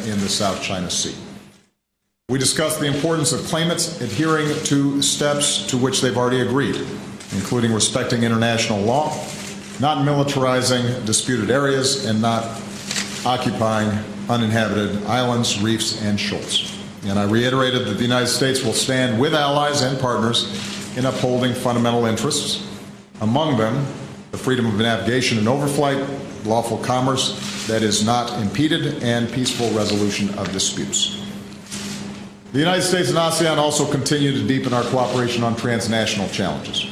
In the South China Sea. We discussed the importance of claimants adhering to steps to which they've already agreed, including respecting international law, not militarizing disputed areas, and not occupying uninhabited islands, reefs, and shoals. And I reiterated that the United States will stand with allies and partners in upholding fundamental interests, among them the freedom of navigation and overflight, lawful commerce that is not impeded, and peaceful resolution of disputes. The United States and ASEAN also continue to deepen our cooperation on transnational challenges.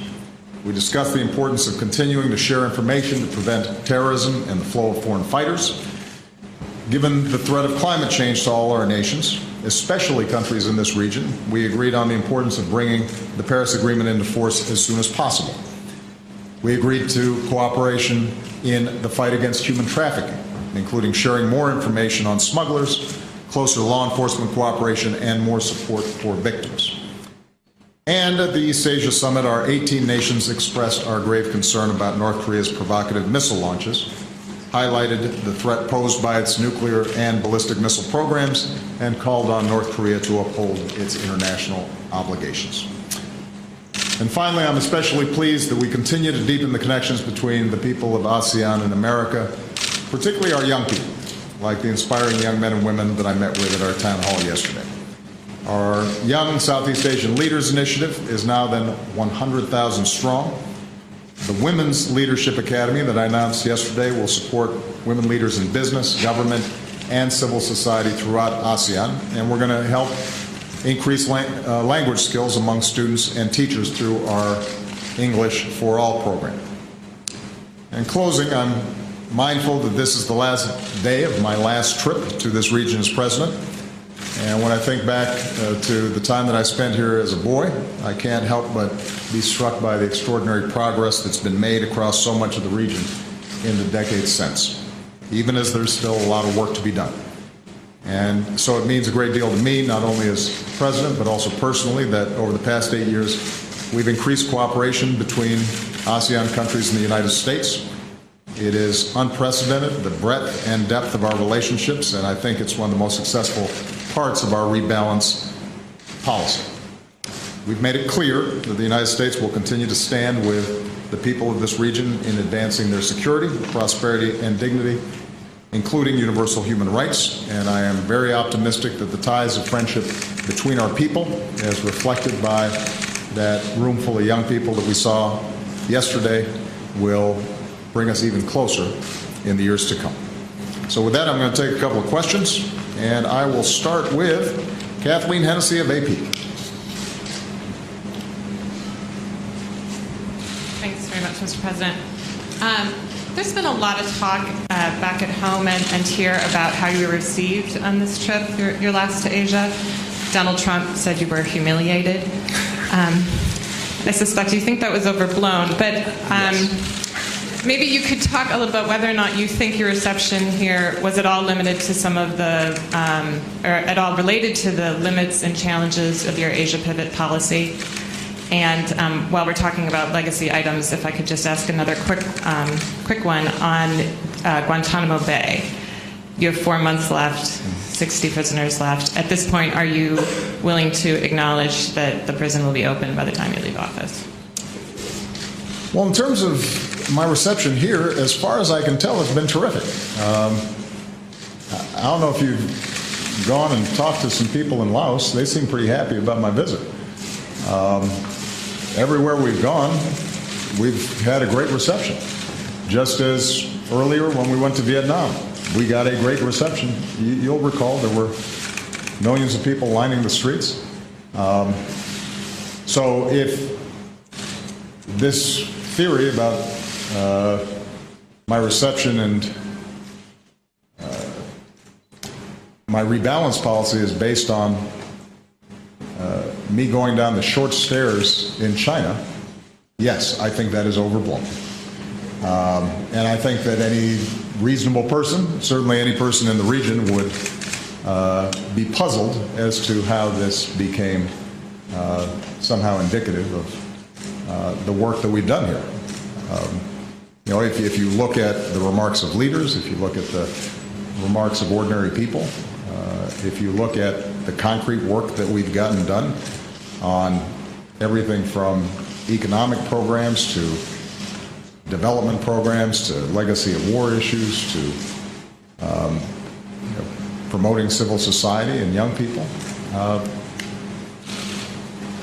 We discussed the importance of continuing to share information to prevent terrorism and the flow of foreign fighters. Given the threat of climate change to all our nations, especially countries in this region, we agreed on the importance of bringing the Paris Agreement into force as soon as possible. We agreed to cooperation in the fight against human trafficking, including sharing more information on smugglers, closer law enforcement cooperation, and more support for victims. And at the East Asia Summit, our 18 nations expressed our grave concern about North Korea's provocative missile launches, highlighted the threat posed by its nuclear and ballistic missile programs, and called on North Korea to uphold its international obligations. And finally, I'm especially pleased that we continue to deepen the connections between the people of ASEAN and America, particularly our young people, like the inspiring young men and women that I met with at our town hall yesterday. Our Young Southeast Asian Leaders Initiative is now then 100,000 strong. The Women's Leadership Academy that I announced yesterday will support women leaders in business, government, and civil society throughout ASEAN, and we're going to help increase language skills among students and teachers through our English for All program. In closing, I'm mindful that this is the last day of my last trip to this region as president. And when I think back to the time that I spent here as a boy, I can't help but be struck by the extraordinary progress that's been made across so much of the region in the decades since, even as there's still a lot of work to be done. And so it means a great deal to me, not only as president, but also personally, that over the past 8 years, we've increased cooperation between ASEAN countries and the United States. It is unprecedented, the breadth and depth of our relationships, and I think it's one of the most successful parts of our rebalance policy. We've made it clear that the United States will continue to stand with the people of this region in advancing their security, prosperity, and dignity, including universal human rights, and I am very optimistic that the ties of friendship between our people, as reflected by that room full of young people that we saw yesterday, will bring us even closer in the years to come. So with that, I'm going to take a couple of questions, and I will start with Kathleen Hennessy of AP. Thanks very much, Mr. President. There's been a lot of talk back at home and here about how you were received on this trip, your last to Asia. Donald Trump said you were humiliated. I suspect you think that was overblown, but maybe you could talk a little about whether or not you think your reception here was at all limited to some of the, or at all related to the limits and challenges of your Asia pivot policy. And while we're talking about legacy items, if I could just ask another quick one on Guantanamo Bay. You have 4 months left, 60 prisoners left. At this point, are you willing to acknowledge that the prison will be open by the time you leave office? Well, in terms of my reception here, as far as I can tell, it's been terrific. I don't know if you've gone and talked to some people in Laos. They seem pretty happy about my visit. Everywhere we've gone, we've had a great reception. Just as earlier when we went to Vietnam, we got a great reception. You'll recall there were millions of people lining the streets. So if this theory about my reception and my rebalance policy is based on me going down the short stairs in China, yes, I think that is overblown. And I think that any reasonable person, certainly any person in the region, would be puzzled as to how this became somehow indicative of the work that we've done here. You know, if you look at the remarks of leaders, if you look at the remarks of ordinary people, if you look at the concrete work that we've gotten done on everything from economic programs to development programs to legacy of war issues to promoting civil society and young people,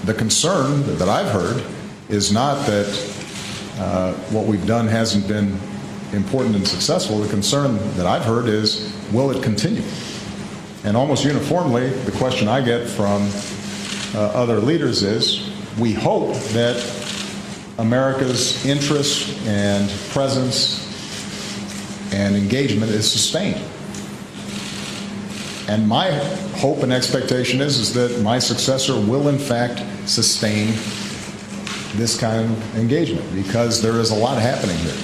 the concern that I've heard is not that what we've done hasn't been important and successful. The concern that I've heard is, will it continue? And almost uniformly, the question I get from other leaders is, we hope that America's interest and presence and engagement is sustained. And my hope and expectation is that my successor will in fact sustain this kind of engagement, because there is a lot happening here.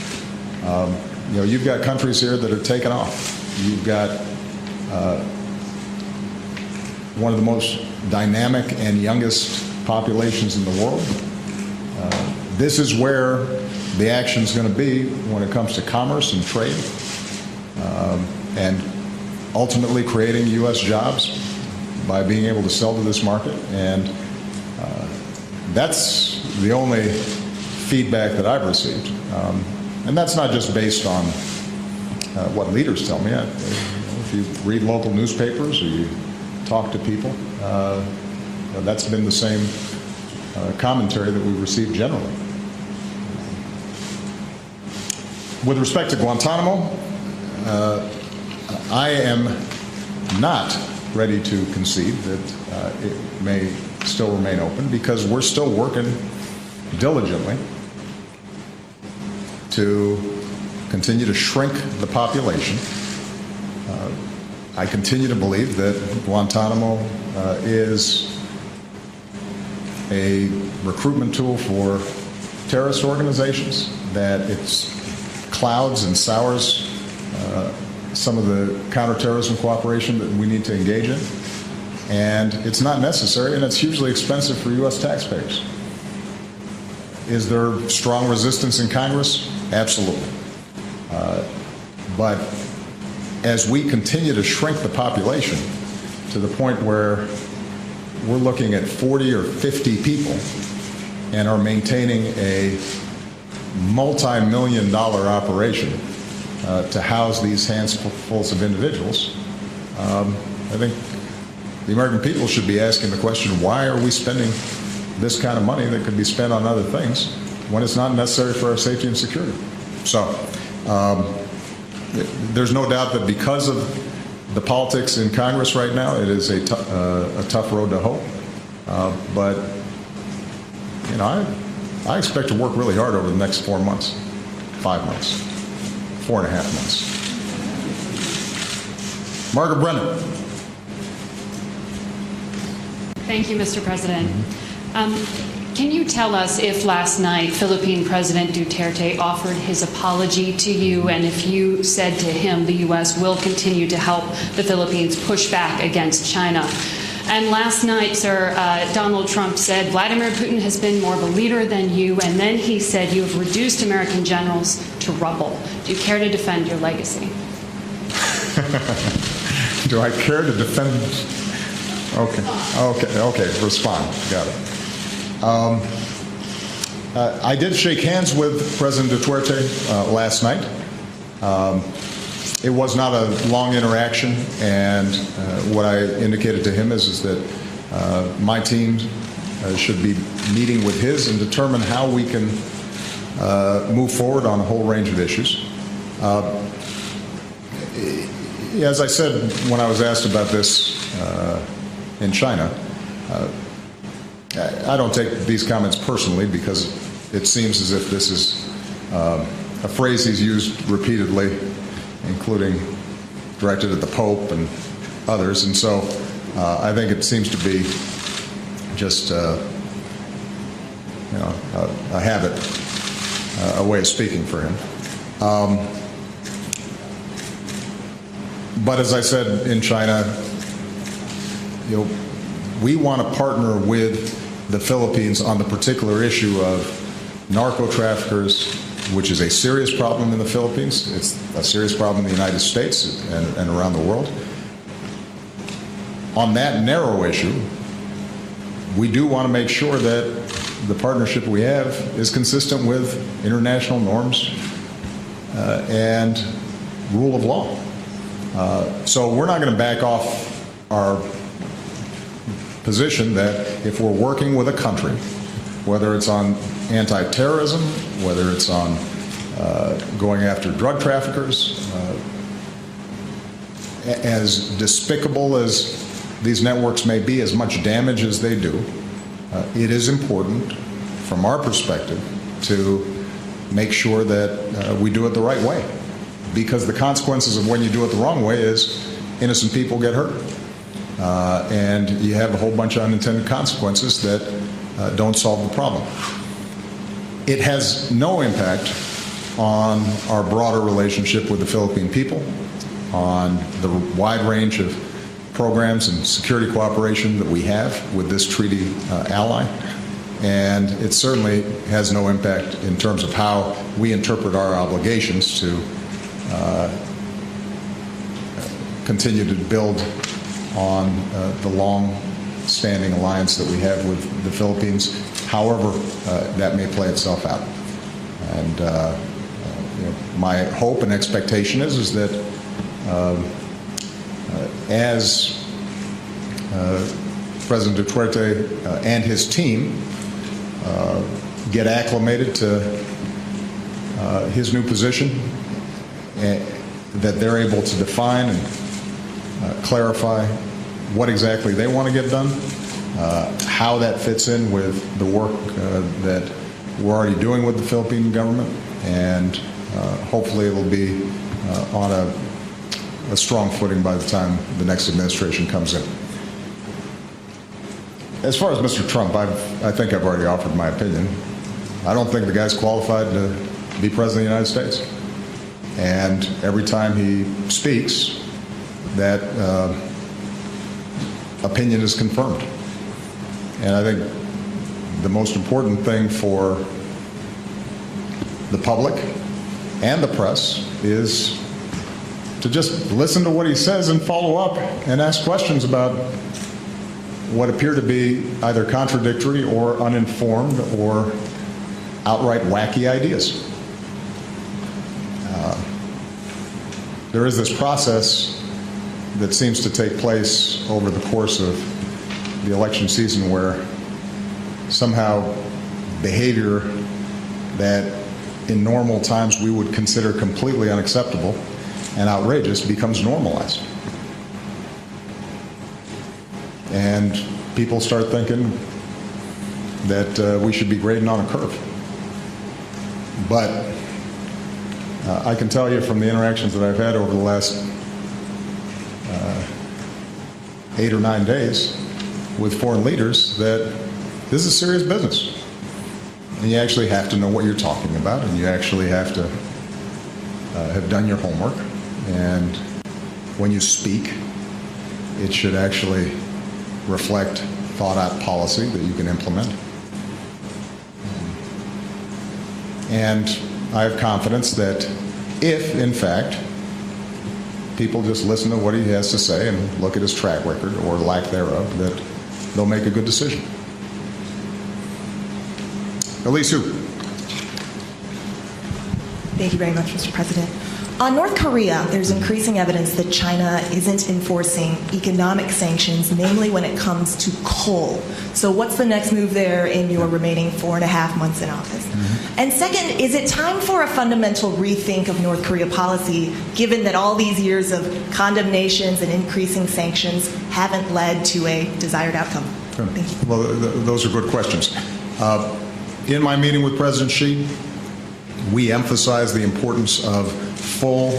You know, you've got countries here that are taking off. You've got one of the most dynamic and youngest populations in the world. This is where the action is going to be when it comes to commerce and trade, and ultimately creating U.S. jobs by being able to sell to this market. And that's the only feedback that I've received. And that's not just based on what leaders tell me. If you read local newspapers or you talk to people, that's been the same commentary that we receive generally. With respect to Guantanamo, I am not ready to concede that it may still remain open, because we're still working diligently to continue to shrink the population. I continue to believe that Guantanamo is a recruitment tool for terrorist organizations, that it's clouds and sours some of the counterterrorism cooperation that we need to engage in. And it's not necessary, and it's hugely expensive for U.S. taxpayers. Is there strong resistance in Congress? Absolutely. But as we continue to shrink the population to the point where we're looking at 40 or 50 people and are maintaining a multi-million-dollar operation to house these handfuls of individuals, I think the American people should be asking the question, why are we spending this kind of money that could be spent on other things when it's not necessary for our safety and security? So there's no doubt that because of the politics in Congress right now, it is a tough road to hoe. But you know, I expect to work really hard over the next 4 months, 5 months, 4.5 months. Margaret Brennan. Thank you, Mr. President. Can you tell us if last night Philippine President Duterte offered his apology to you, and if you said to him the U.S. will continue to help the Philippines push back against China? And last night, sir, Donald Trump said Vladimir Putin has been more of a leader than you, and then he said you have reduced American generals to rubble. Do you care to defend your legacy? Do I care to defend? Okay, respond. Got it. I did shake hands with President Duterte last night. It was not a long interaction, and what I indicated to him is that my team should be meeting with his and determine how we can move forward on a whole range of issues. As I said when I was asked about this in China, I don't take these comments personally, because it seems as if this is a phrase he's used repeatedly, including directed at the Pope and others. And so I think it seems to be just a habit, a way of speaking for him. But as I said in China, we want to partner with the Philippines on the particular issue of narco-traffickers, which is a serious problem in the Philippines. It's a serious problem in the United States and around the world. On that narrow issue, we do want to make sure that the partnership we have is consistent with international norms and rule of law. So we're not going to back off our position that if we're working with a country, whether it's on anti-terrorism, whether it's on going after drug traffickers, as despicable as these networks may be, as much damage as they do, it is important from our perspective to make sure that we do it the right way. Because the consequences of when you do it the wrong way is innocent people get hurt. And you have a whole bunch of unintended consequences that don't solve the problem. It has no impact on our broader relationship with the Philippine people, on the wide range of programs and security cooperation that we have with this treaty ally. And it certainly has no impact in terms of how we interpret our obligations to continue to build on the long-standing alliance that we have with the Philippines, however that may play itself out. And my hope and expectation is that as President Duterte and his team get acclimated to his new position, that they're able to define and clarify what exactly they want to get done, how that fits in with the work that we're already doing with the Philippine government, and hopefully it'll be on a strong footing by the time the next administration comes in. As far as Mr. Trump, I think I've already offered my opinion. I don't think the guy's qualified to be President of the United States. And every time he speaks, that opinion is confirmed. And I think the most important thing for the public and the press is to just listen to what he says and follow up and ask questions about what appear to be either contradictory or uninformed or outright wacky ideas. There is this process that seems to take place over the course of the election season where somehow behavior that in normal times we would consider completely unacceptable and outrageous becomes normalized. And people start thinking that we should be grading on a curve. But I can tell you from the interactions that I've had over the last 8 or 9 days with foreign leaders that this is serious business. And you actually have to know what you're talking about, and you actually have to have done your homework. And when you speak, it should actually reflect thought-out policy that you can implement. And I have confidence that if, in fact, people just listen to what he has to say and look at his track record or lack thereof, that they'll make a good decision. Elise Hu. Thank you very much, Mr. President. On North Korea, there's increasing evidence that China isn't enforcing economic sanctions, namely when it comes to coal. So what's the next move there in your remaining 4.5 months in office? And second, is it time for a fundamental rethink of North Korea policy, given that all these years of condemnations and increasing sanctions haven't led to a desired outcome? Thank you. Well, those are good questions. In my meeting with President Xi, we emphasized the importance of full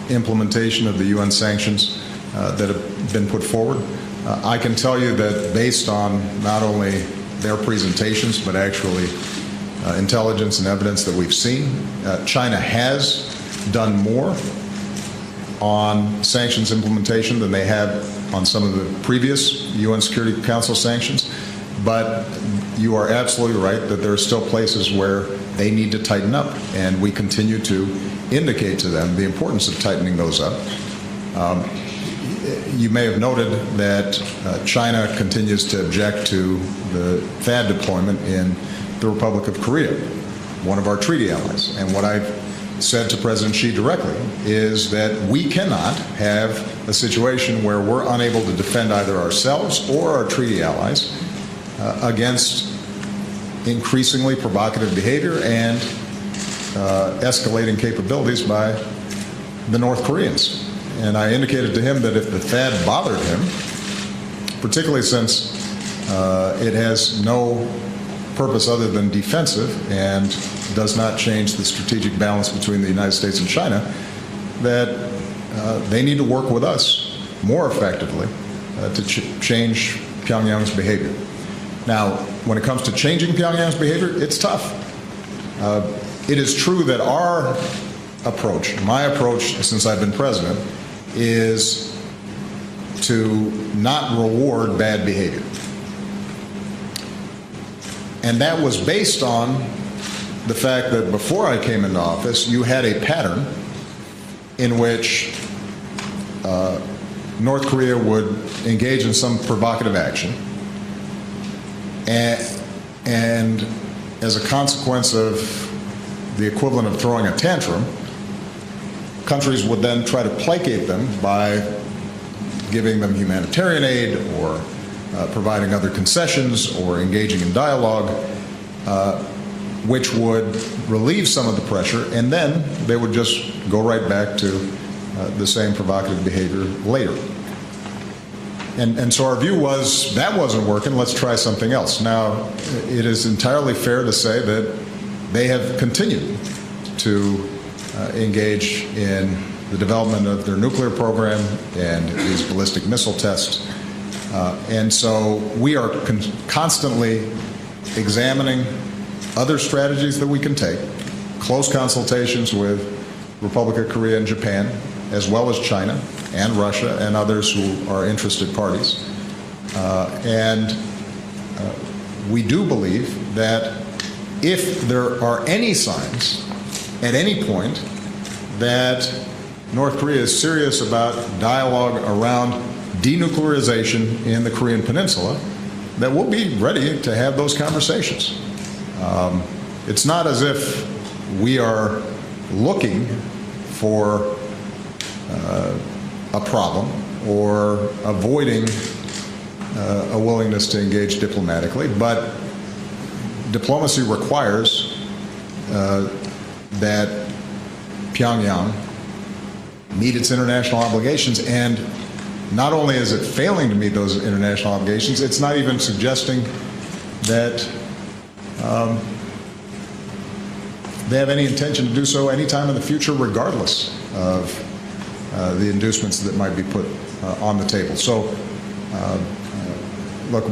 implementation of the UN sanctions that have been put forward. I can tell you that based on not only their presentations, but actually intelligence and evidence that we've seen, China has done more on sanctions implementation than they have on some of the previous UN Security Council sanctions, but you are absolutely right that there are still places where they need to tighten up, and we continue to indicate to them the importance of tightening those up. You may have noted that China continues to object to the THAAD deployment in the Republic of Korea, one of our treaty allies. And what I've said to President Xi directly is that we cannot have a situation where we're unable to defend either ourselves or our treaty allies against increasingly provocative behavior and escalating capabilities by the North Koreans. And I indicated to him that if the THAAD bothered him, particularly since it has no purpose other than defensive and does not change the strategic balance between the United States and China, that they need to work with us more effectively to change Pyongyang's behavior. Now, when it comes to changing Pyongyang's behavior, it's tough. It is true that our approach, my approach since I've been president, is to not reward bad behavior. And that was based on the fact that before I came into office, you had a pattern in which North Korea would engage in some provocative action, and as a consequence of the equivalent of throwing a tantrum, countries would then try to placate them by giving them humanitarian aid or providing other concessions or engaging in dialogue, which would relieve some of the pressure, and then they would just go right back to the same provocative behavior later. And so our view was, that wasn't working, let's try something else. Now, it is entirely fair to say that they have continued to engage in the development of their nuclear program and these ballistic missile tests. And so we are constantly examining other strategies that we can take, close consultations with Republic of Korea and Japan, as well as China and Russia and others who are interested parties. We do believe that if there are any signs at any point that North Korea is serious about dialogue around denuclearization in the Korean Peninsula, that we'll be ready to have those conversations. It's not as if we are looking for a problem or avoiding a willingness to engage diplomatically, but diplomacy requires that Pyongyang meet its international obligations, and not only is it failing to meet those international obligations, it's not even suggesting that they have any intention to do so anytime in the future, regardless of the inducements that might be put on the table. So, look,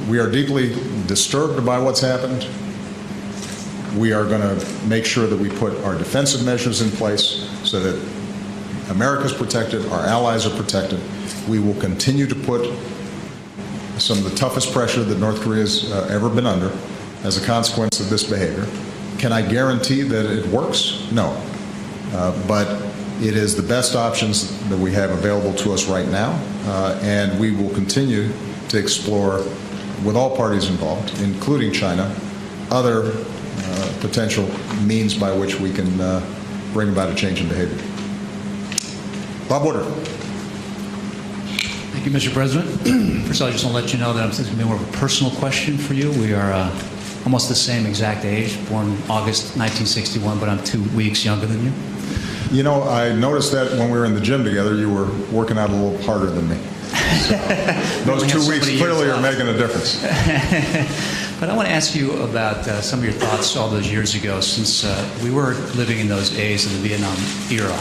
we are deeply disturbed by what's happened. We are going to make sure that we put our defensive measures in place so that America's protected, our allies are protected. We will continue to put some of the toughest pressure that North Korea has ever been under as a consequence of this behavior. Can I guarantee that it works? No. But it is the best options that we have available to us right now, and we will continue to explore with all parties involved, including China, other potential means by which we can bring about a change in behavior. Bob Woodard. Thank you, Mr. President. First of all, I just want to let you know that it's going to be more of a personal question for you. We are almost the same exact age, born August 1961, but I'm 2 weeks younger than you. You know, I noticed that when we were in the gym together, you were working out a little harder than me. So those 2 weeks clearly are making a difference. But I want to ask you about some of your thoughts all those years ago, since we were living in those days of the Vietnam era.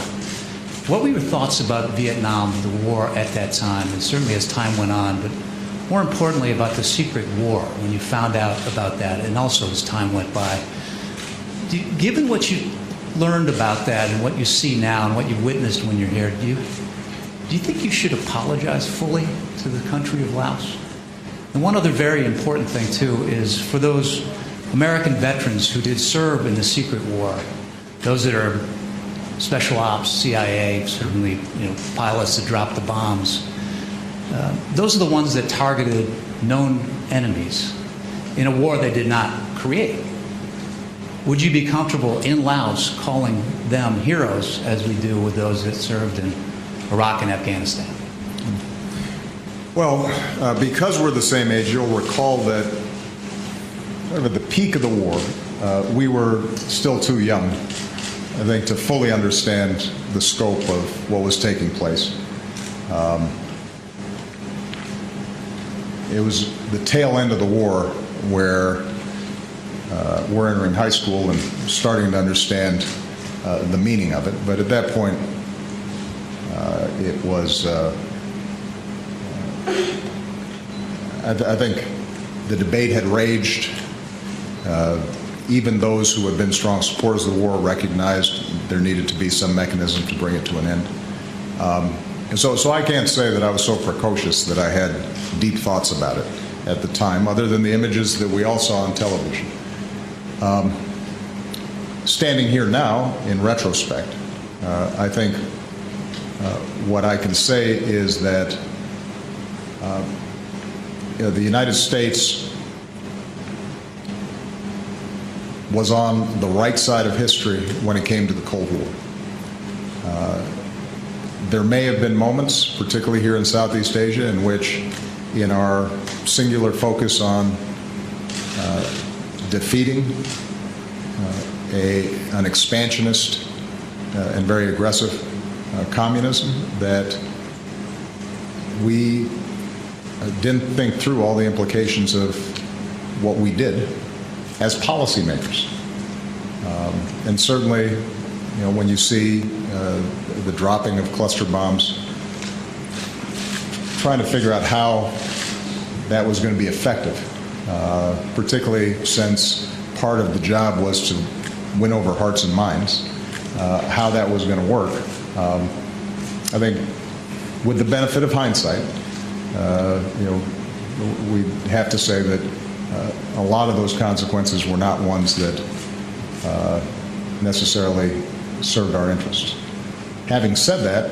What were your thoughts about Vietnam, the war at that time, and certainly as time went on, but more importantly about the secret war, when you found out about that, and also as time went by? Given what you learned about that and what you see now and what you witnessed when you're here, do you think you should apologize fully to the country of Laos? And one other very important thing, too, is for those American veterans who did serve in the secret war, those that are special ops, CIA, certainly pilots that dropped the bombs, those are the ones that targeted known enemies in a war they did not create. Would you be comfortable in Laos calling them heroes as we do with those that served in Iraq and Afghanistan? Well, because we're the same age, you'll recall that at the peak of the war, we were still too young, I think, to fully understand the scope of what was taking place. It was the tail end of the war where we're entering high school and starting to understand the meaning of it. But at that point, it was, I think the debate had raged. Even those who had been strong supporters of the war recognized there needed to be some mechanism to bring it to an end. And so I can't say that I was so precocious that I had deep thoughts about it at the time, other than the images that we all saw on television. Standing here now, in retrospect, I think what I can say is that the United States was on the right side of history when it came to the Cold War. There may have been moments, particularly here in Southeast Asia, in which, in our singular focus on defeating an expansionist and very aggressive communism, that we didn't think through all the implications of what we did as policymakers. And certainly, when you see the dropping of cluster bombs, trying to figure out how that was going to be effective, particularly since part of the job was to win over hearts and minds, how that was going to work. I think with the benefit of hindsight, we have to say that a lot of those consequences were not ones that necessarily served our interests. Having said that,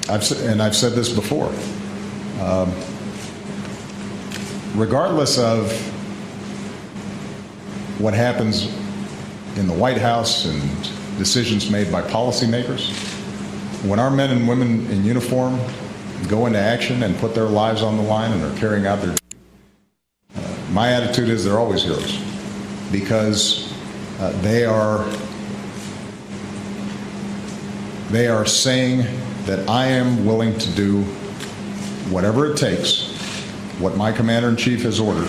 I've said this before, regardless of what happens in the White House and decisions made by policymakers, when our men and women in uniform go into action and put their lives on the line and are carrying out their my attitude is they're always heroes, because they are saying that I am willing to do whatever it takes, what my commander-in-chief has ordered,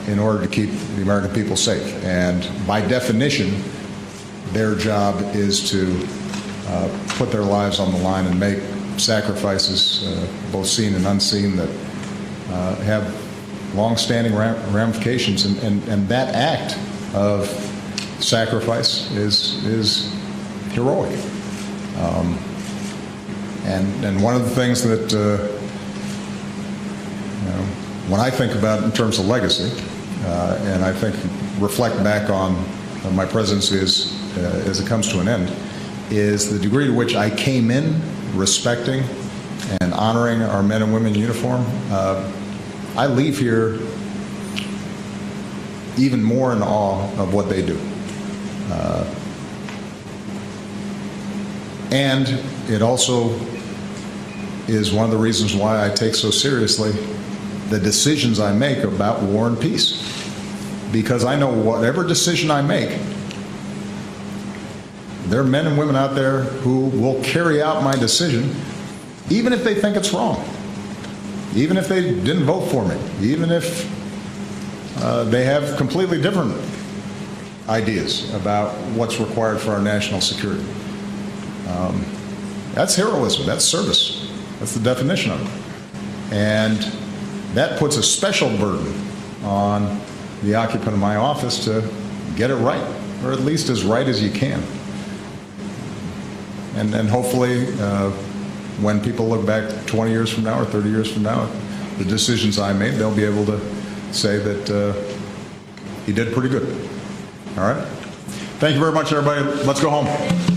in order to keep the American people safe. And by definition, their job is to put their lives on the line and make sacrifices, both seen and unseen, that have long-standing ramifications, and that act of sacrifice is heroic. And one of the things that when I think about in terms of legacy, and I think reflect back on my presidency as it comes to an end, is the degree to which I came in respecting and honoring our men and women in uniform. I leave here even more in awe of what they do. And it also is one of the reasons why I take so seriously the decisions I make about war and peace. Because I know whatever decision I make, there are men and women out there who will carry out my decision, even if they think it's wrong. Even if they didn't vote for me, even if they have completely different ideas about what's required for our national security. That's heroism, that's service. That's the definition of it. And that puts a special burden on the occupant of my office to get it right, or at least as right as you can. And hopefully when people look back 20 years from now or 30 years from now, the decisions I made, they'll be able to say that he did pretty good. All right? Thank you very much, everybody. Let's go home.